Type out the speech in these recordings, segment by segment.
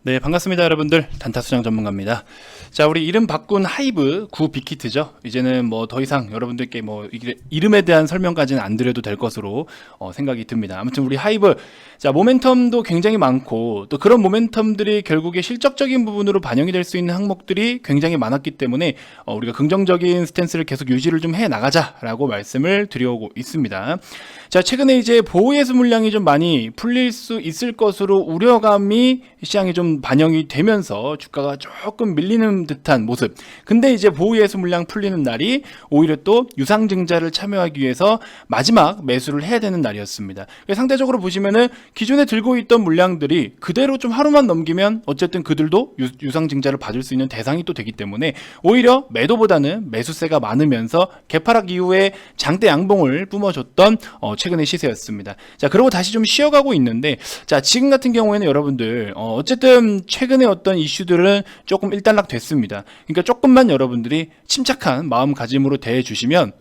네, 반갑습니다, 여러분들. 단타수장 전문가입니다. 자, 우리 이름 바꾼 하이브 9 빅히트죠. 이제는 뭐 더 이상 여러분들께 뭐 이름에 대한 설명까지는 안 드려도 될 것으로 생각이 듭니다. 아무튼 우리 하이브, 자, 모멘텀도 굉장히 많고 또 그런 모멘텀들이 결국에 실적적인 부분으로 반영이 될 수 있는 항목들이 굉장히 많았기 때문에 우리가 긍정적인 스탠스를 계속 유지를 좀 해 나가자라고 말씀을 드려오고 있습니다. 자, 최근에 이제 보호예수 물량이 좀 많이 풀릴 수 있을 것으로 우려감이 시장에 좀 반영이 되면서 주가가 조금 밀리는 듯한 모습. 근데 이제 보호예수 물량 풀리는 날이 오히려 또 유상증자를 참여하기 위해서 마지막 매수를 해야 되는 날이었습니다. 상대적으로 보시면은 기존에 들고 있던 물량들이 그대로 좀 하루만 넘기면 어쨌든 그들도 유상증자를 받을 수 있는 대상이 또 되기 때문에 오히려 매도보다는 매수세가 많으면서 개파락 이후에 장대 양봉을 뿜어줬던 최근의 시세였습니다. 자, 그리고 다시 좀 쉬어가고 있는데, 자, 지금 같은 경우에는 여러분들 어쨌든 최근에 어떤 이슈들은 조금 일단락 됐습니다. 그러니까 조금만 여러분들이 침착한 마음가짐으로 대해주시면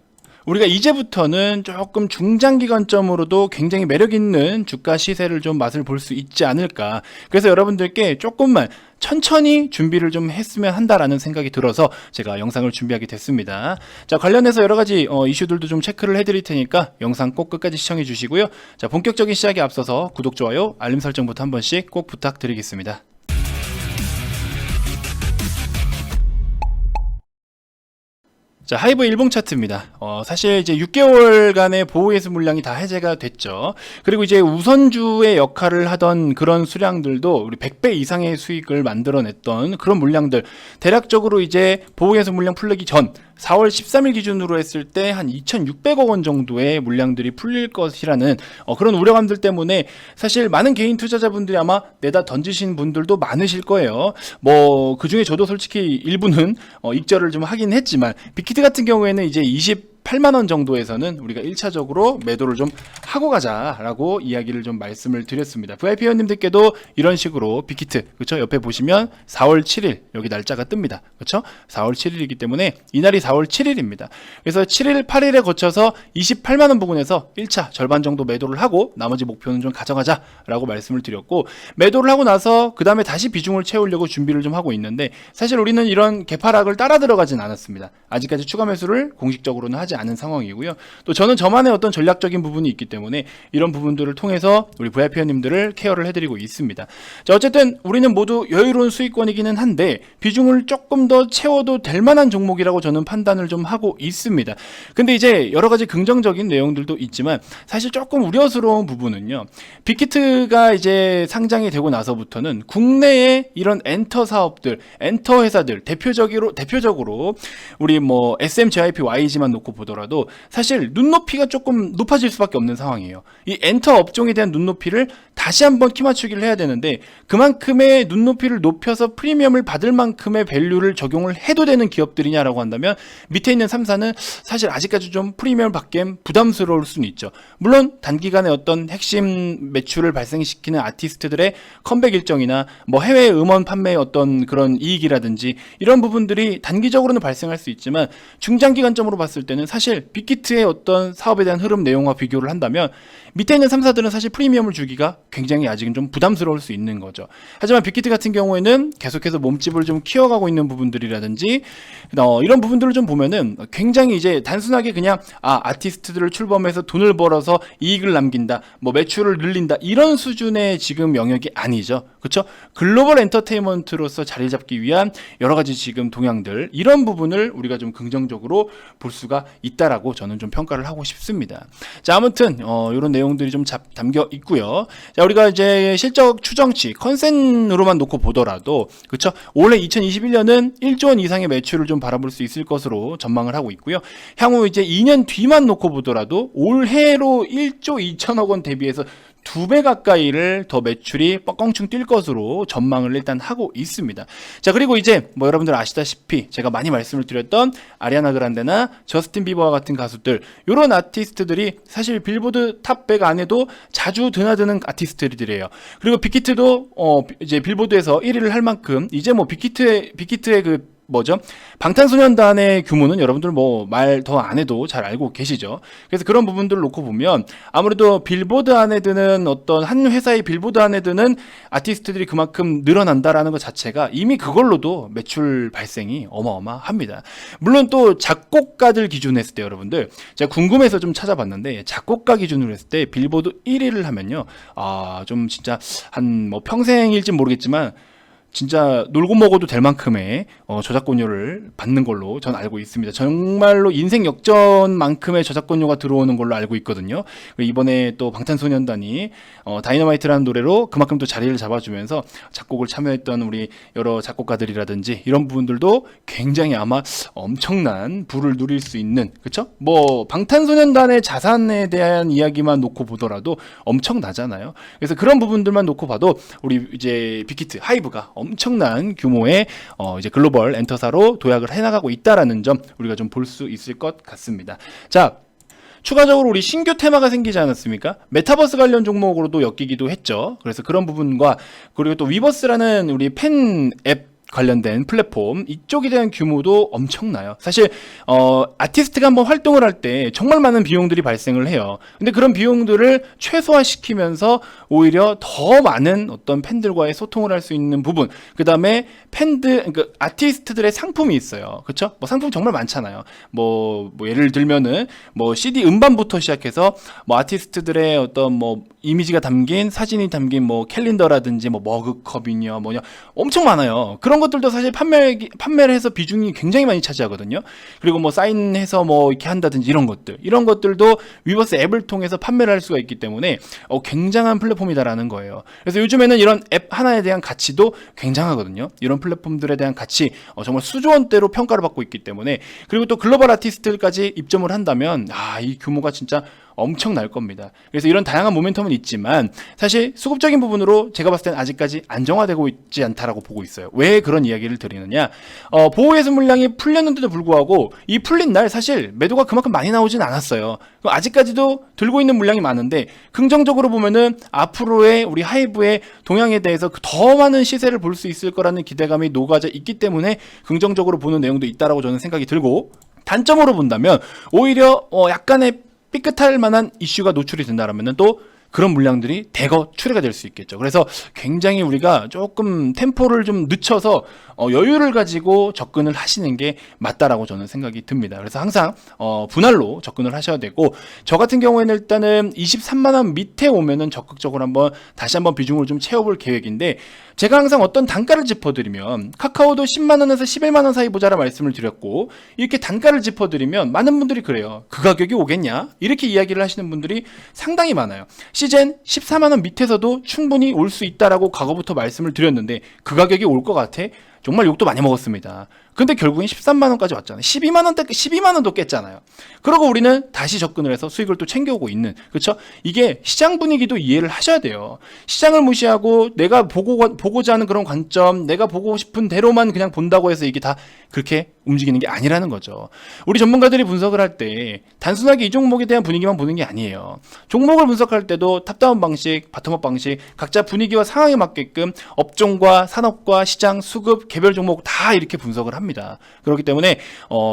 우리가 이제부터는 조금 중장기관점으로도 굉장히 매력있는 주가 시세를 좀 맛을 볼 수 있지 않을까. 그래서 여러분들께 조금만 천천히 준비를 좀 했으면 한다라는 생각이 들어서 제가 영상을 준비하게 됐습니다. 자, 관련해서 여러가지 이슈들도 좀 체크를 해드릴 테니까 영상 꼭 끝까지 시청해 주시고요. 자, 본격적인 시작에 앞서서 구독, 좋아요, 알림 설정부터 한 번씩 꼭 부탁드리겠습니다. 자, 하이브 일봉 차트입니다. 사실 이제 6개월간의 보호예수 물량이 다 해제가 됐죠. 그리고 이제 우선주의 역할을 하던 그런 수량들도 우리 100배 이상의 수익을 만들어냈던 그런 물량들, 대략적으로 이제 보호예수 물량 풀리기 전 4월 13일 기준으로 했을 때 한 2,600억 원 정도의 물량들이 풀릴 것이라는 그런 우려감들 때문에 사실 많은 개인 투자자분들이 아마 내다 던지신 분들도 많으실 거예요. 뭐 그중에 저도 솔직히 일부는 익절을 좀 하긴 했지만 빅히트 같은 경우에는 이제 28만원 정도에서는 우리가 1차적으로 매도를 좀 하고 가자라고 이야기를 좀 말씀을 드렸습니다. VIP 회원님들께도 이런 식으로 빅히트, 그렇죠? 옆에 보시면 4월 7일 여기 날짜가 뜹니다. 그렇죠? 4월 7일이기 때문에 이날이 4월 7일입니다. 그래서 7일, 8일에 거쳐서 28만원 부근에서 1차 절반 정도 매도를 하고 나머지 목표는 좀 가져가자라고 말씀을 드렸고, 매도를 하고 나서 그 다음에 다시 비중을 채우려고 준비를 좀 하고 있는데 사실 우리는 이런 개파락을 따라 들어가진 않았습니다. 아직까지 추가 매수를 공식적으로는 하지 않은 상황이고요. 또 저는 저만의 어떤 전략적인 부분이 있기 때문에 이런 부분들을 통해서 우리 VIP 회원님들을 케어를 해드리고 있습니다. 자, 어쨌든 우리는 모두 여유로운 수익권이기는 한데 비중을 조금 더 채워도 될 만한 종목이라고 저는 판단을 좀 하고 있습니다. 근데 이제 여러 가지 긍정적인 내용들도 있지만 사실 조금 우려스러운 부분은요. 빅히트가 이제 상장이 되고 나서부터는 국내의 이런 엔터 사업들, 엔터 회사들 대표적으로 우리 뭐 SM, JYP, YG만 놓고 보더라도 사실 눈높이가 조금 높아질 수밖에 없는 상황이에요. 이 엔터 업종에 대한 눈높이를 다시 한번 키 맞추기를 해야 되는데 그만큼의 눈높이를 높여서 프리미엄을 받을 만큼의 밸류를 적용을 해도 되는 기업들이냐라고 한다면 밑에 있는 3사는 사실 아직까지 좀 프리미엄을 받기엔 부담스러울 수는 있죠. 물론 단기간에 어떤 핵심 매출을 발생시키는 아티스트들의 컴백 일정이나 뭐 해외 음원 판매의 어떤 그런 이익이라든지 이런 부분들이 단기적으로는 발생할 수 있지만 중장기관점으로 봤을 때는 사실 빅히트의 어떤 사업에 대한 흐름 내용과 비교를 한다면 밑에 있는 3사들은 사실 프리미엄을 주기가 굉장히 아직은 좀 부담스러울 수 있는 거죠. 하지만 빅히트 같은 경우에는 계속해서 몸집을 좀 키워가고 있는 부분들이라든지 이런 부분들을 좀 보면은 굉장히 이제 단순하게 그냥 아티스트들을 출범해서 돈을 벌어서 이익을 남긴다, 뭐 매출을 늘린다 이런 수준의 지금 영역이 아니죠. 그렇죠? 글로벌 엔터테인먼트로서 자리 잡기 위한 여러 가지 지금 동향들, 이런 부분을 우리가 좀 긍정적으로 볼 수가 있다라고 저는 좀 평가를 하고 싶습니다. 자, 아무튼 이런 내용들이 좀 담겨 있고요. 자, 우리가 이제 실적 추정치 컨센으로만 놓고 보더라도 그렇죠? 올해 2021년은 1조 원 이상의 매출을 좀 바라볼 수 있을 것으로 전망을 하고 있고요. 향후 이제 2년 뒤만 놓고 보더라도 올해로 1조 2천억 원 대비해서 2배 가까이를 더 매출이 뻥충 뛸 것으로 전망을 일단 하고 있습니다. 자, 그리고 이제 뭐 여러분들 아시다시피 제가 많이 말씀을 드렸던 아리아나 그란데나 저스틴 비버와 같은 가수들, 이런 아티스트들이 사실 빌보드 탑 100 안에도 자주 드나드는 아티스트들이에요. 그리고 빅히트도 이제 빌보드에서 1위를 할 만큼 이제 뭐 빅히트의 그 뭐죠? 방탄소년단의 규모는 여러분들 뭐 말 더 안 해도 잘 알고 계시죠. 그래서 그런 부분들을 놓고 보면 아무래도 빌보드 안에 드는 어떤 한 회사의 빌보드 안에 드는 아티스트들이 그만큼 늘어난다라는 것 자체가 이미 그걸로도 매출 발생이 어마어마합니다. 물론 또 작곡가들 기준으로 했을 때 여러분들 제가 궁금해서 좀 찾아봤는데 작곡가 기준으로 했을 때 빌보드 1위를 하면요. 좀 진짜 한 뭐 평생일진 모르겠지만 진짜 놀고 먹어도 될 만큼의 저작권료를 받는 걸로 전 알고 있습니다. 정말로 인생 역전만큼의 저작권료가 들어오는 걸로 알고 있거든요. 이번에 또 방탄소년단이 다이너마이트라는 노래로 그만큼 또 자리를 잡아주면서 작곡을 참여했던 우리 여러 작곡가들이라든지 이런 부분들도 굉장히 아마 엄청난 부를 누릴 수 있는, 그쵸? 뭐 방탄소년단의 자산에 대한 이야기만 놓고 보더라도 엄청나잖아요. 그래서 그런 부분들만 놓고 봐도 우리 이제 빅히트 하이브가 엄청난 규모의 이제 글로벌 엔터사로 도약을 해나가고 있다라는 점 우리가 좀 볼 수 있을 것 같습니다. 자, 추가적으로 우리 신규 테마가 생기지 않았습니까? 메타버스 관련 종목으로도 엮이기도 했죠. 그래서 그런 부분과 그리고 또 위버스라는 우리 팬 앱 관련된 플랫폼 이쪽에 대한 규모도 엄청나요. 사실 아티스트가 한번 활동을 할 때 정말 많은 비용들이 발생을 해요. 근데 그런 비용들을 최소화시키면서 오히려 더 많은 어떤 팬들과의 소통을 할 수 있는 부분, 그 다음에 그러니까 아티스트들의 상품이 있어요. 그렇죠? 뭐 상품 정말 많잖아요. 뭐 예를 들면은 뭐 CD 음반부터 시작해서 뭐 아티스트들의 어떤 뭐 이미지가 담긴 사진이 담긴 뭐 캘린더라든지 뭐 머그컵이냐 뭐냐 엄청 많아요. 그런 것들도 사실 판매를 해서 비중이 굉장히 많이 차지하거든요. 그리고 뭐 사인해서 뭐 이렇게 한다든지 이런 것들도 위버스 앱을 통해서 판매를 할 수가 있기 때문에 굉장한 플랫폼이다라는 거예요. 그래서 요즘에는 이런 앱 하나에 대한 가치도 굉장하거든요. 이런 플랫폼들에 대한 가치 정말 수조 원대로 평가를 받고 있기 때문에, 그리고 또 글로벌 아티스트들까지 입점을 한다면 이 규모가 진짜 엄청날 겁니다. 그래서 이런 다양한 모멘텀은 있지만 사실 수급적인 부분으로 제가 봤을 땐 아직까지 안정화되고 있지 않다라고 보고 있어요. 왜 그런 이야기를 드리느냐? 보호예술 물량이 풀렸는데도 불구하고 이 풀린 날 사실 매도가 그만큼 많이 나오진 않았어요. 아직까지도 들고 있는 물량이 많은데 긍정적으로 보면은 앞으로의 우리 하이브의 동향에 대해서 더 많은 시세를 볼 수 있을 거라는 기대감이 녹아져 있기 때문에 긍정적으로 보는 내용도 있다라고 저는 생각이 들고, 단점으로 본다면 오히려 약간의 삐끗할 만한 이슈가 노출이 된다라면 또 그런 물량들이 대거 출회가 될 수 있겠죠. 그래서 굉장히 우리가 조금 템포를 좀 늦춰서 여유를 가지고 접근을 하시는 게 맞다라고 저는 생각이 듭니다. 그래서 항상 분할로 접근을 하셔야 되고, 저 같은 경우에는 일단은 23만 원 밑에 오면은 적극적으로 다시 한번 비중을 좀 채워볼 계획인데, 제가 항상 어떤 단가를 짚어드리면 카카오도 10만 원에서 11만 원 사이 보자라 말씀을 드렸고, 이렇게 단가를 짚어드리면 많은 분들이 그래요. 그 가격이 오겠냐? 이렇게 이야기를 하시는 분들이 상당히 많아요. 시젠 14만 원 밑에서도 충분히 올 수 있다라고 과거부터 말씀을 드렸는데 그 가격이 올 것 같아? 정말 욕도 많이 먹었습니다. 근데 결국엔 13만 원까지 왔잖아요. 12만 원도 깼잖아요. 그러고 우리는 다시 접근을 해서 수익을 또 챙겨오고 있는, 그렇죠? 이게 시장 분위기도 이해를 하셔야 돼요. 시장을 무시하고 내가 보고자 하는 그런 관점, 내가 보고 싶은 대로만 그냥 본다고 해서 이게 다 그렇게 움직이는 게 아니라는 거죠. 우리 전문가들이 분석을 할 때 단순하게 이 종목에 대한 분위기만 보는 게 아니에요. 종목을 분석할 때도 탑다운 방식, 바텀업 방식, 각자 분위기와 상황에 맞게끔 업종과 산업과 시장, 수급, 개별 종목 다 이렇게 분석을 합니다. 그렇기 때문에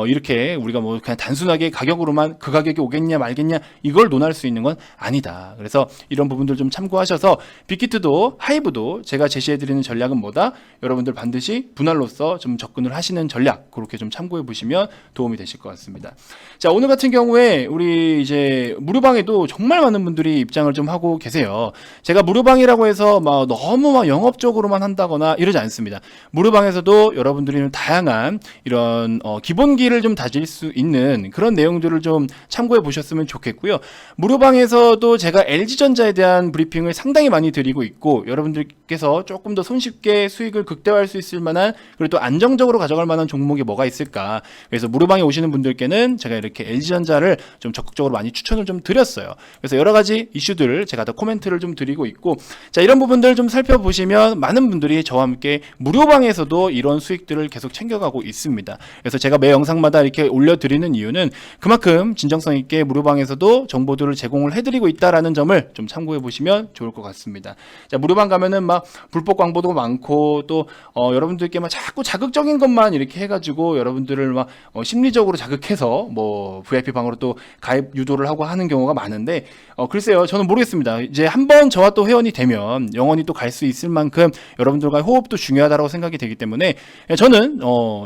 이렇게 우리가 뭐 그냥 단순하게 가격으로만 그 가격이 오겠냐 말겠냐 이걸 논할 수 있는 건 아니다. 그래서 이런 부분들 좀 참고하셔서 빅히트도 하이브도 제가 제시해드리는 전략은 뭐다? 여러분들 반드시 분할로서 좀 접근을 하시는 전략, 그렇게 좀 참고해 보시면 도움이 되실 것 같습니다. 자, 오늘 같은 경우에 우리 이제 무료방에도 정말 많은 분들이 입장을 좀 하고 계세요. 제가 무료방이라고 해서 너무 영업적으로만 한다거나 이러지 않습니다. 무료방에서도 여러분들이 다양한 이런 기본기를 좀 다질 수 있는 그런 내용들을 좀 참고해 보셨으면 좋겠고요. 무료방에서도 제가 LG전자에 대한 브리핑을 상당히 많이 드리고 있고, 여러분들께서 조금 더 손쉽게 수익을 극대화할 수 있을 만한, 그리고 또 안정적으로 가져갈 만한 종목이 뭐가 있을까. 그래서 무료방에 오시는 분들께는 제가 이렇게 LG전자를 좀 적극적으로 많이 추천을 좀 드렸어요. 그래서 여러 가지 이슈들을 제가 다 코멘트를 좀 드리고 있고, 자, 이런 부분들 좀 살펴보시면 많은 분들이 저와 함께 무료방에서도 이런 수익들을 계속 챙겨가 풀려가고 있습니다. 그래서 제가 매 영상마다 이렇게 올려드리는 이유는 그만큼 진정성 있게 무료방에서도 정보들을 제공을 해드리고 있다라는 점을 좀 참고해 보시면 좋을 것 같습니다. 자, 무료방 가면은 막 불법 광고도 많고 또 여러분들께 막 자꾸 자극적인 것만 이렇게 해가지고 여러분들을 막 심리적으로 자극해서 뭐 VIP 방으로 또 가입 유도를 하고 하는 경우가 많은데 글쎄요, 저는 모르겠습니다. 이제 한번 저와 또 회원이 되면 영원히 또 갈 수 있을 만큼 여러분들과의 호흡도 중요하다고 생각이 되기 때문에 저는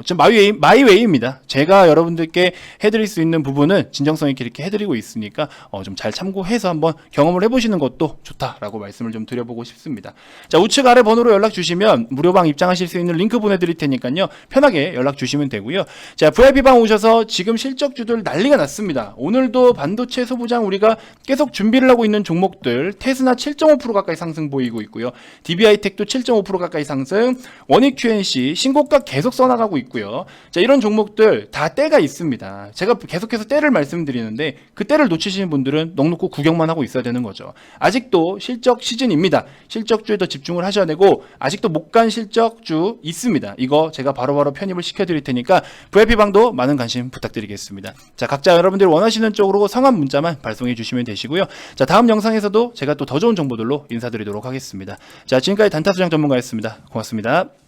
좀 마이웨이입니다. 제가 여러분들께 해드릴 수 있는 부분은 진정성 있게 이렇게 해드리고 있으니까 좀 잘 참고해서 한번 경험을 해보시는 것도 좋다라고 말씀을 좀 드려보고 싶습니다. 자, 우측 아래 번호로 연락 주시면 무료방 입장하실 수 있는 링크 보내드릴 테니까요, 편하게 연락 주시면 되고요. 자, VIP방 오셔서 지금 실적주들 난리가 났습니다. 오늘도 반도체 소부장 우리가 계속 준비를 하고 있는 종목들, 테스나 7.5% 가까이 상승 보이고 있고요. DBI텍도 7.5% 가까이 상승, 원익 QNC 신고가 계속 써나가고 있고요. 자, 이런 종목들 다 때가 있습니다. 제가 계속해서 때를 말씀드리는데 그 때를 놓치시는 분들은 넋놓고 구경만 하고 있어야 되는 거죠. 아직도 실적 시즌입니다. 실적주에 더 집중을 하셔야 되고 아직도 못 간 실적주 있습니다. 이거 제가 바로바로 편입을 시켜드릴 테니까 VIP방도 많은 관심 부탁드리겠습니다. 자, 각자 여러분들이 원하시는 쪽으로 성함 문자만 발송해 주시면 되시고요. 자, 다음 영상에서도 제가 또 더 좋은 정보들로 인사드리도록 하겠습니다. 자, 지금까지 단타수장 전문가였습니다. 고맙습니다.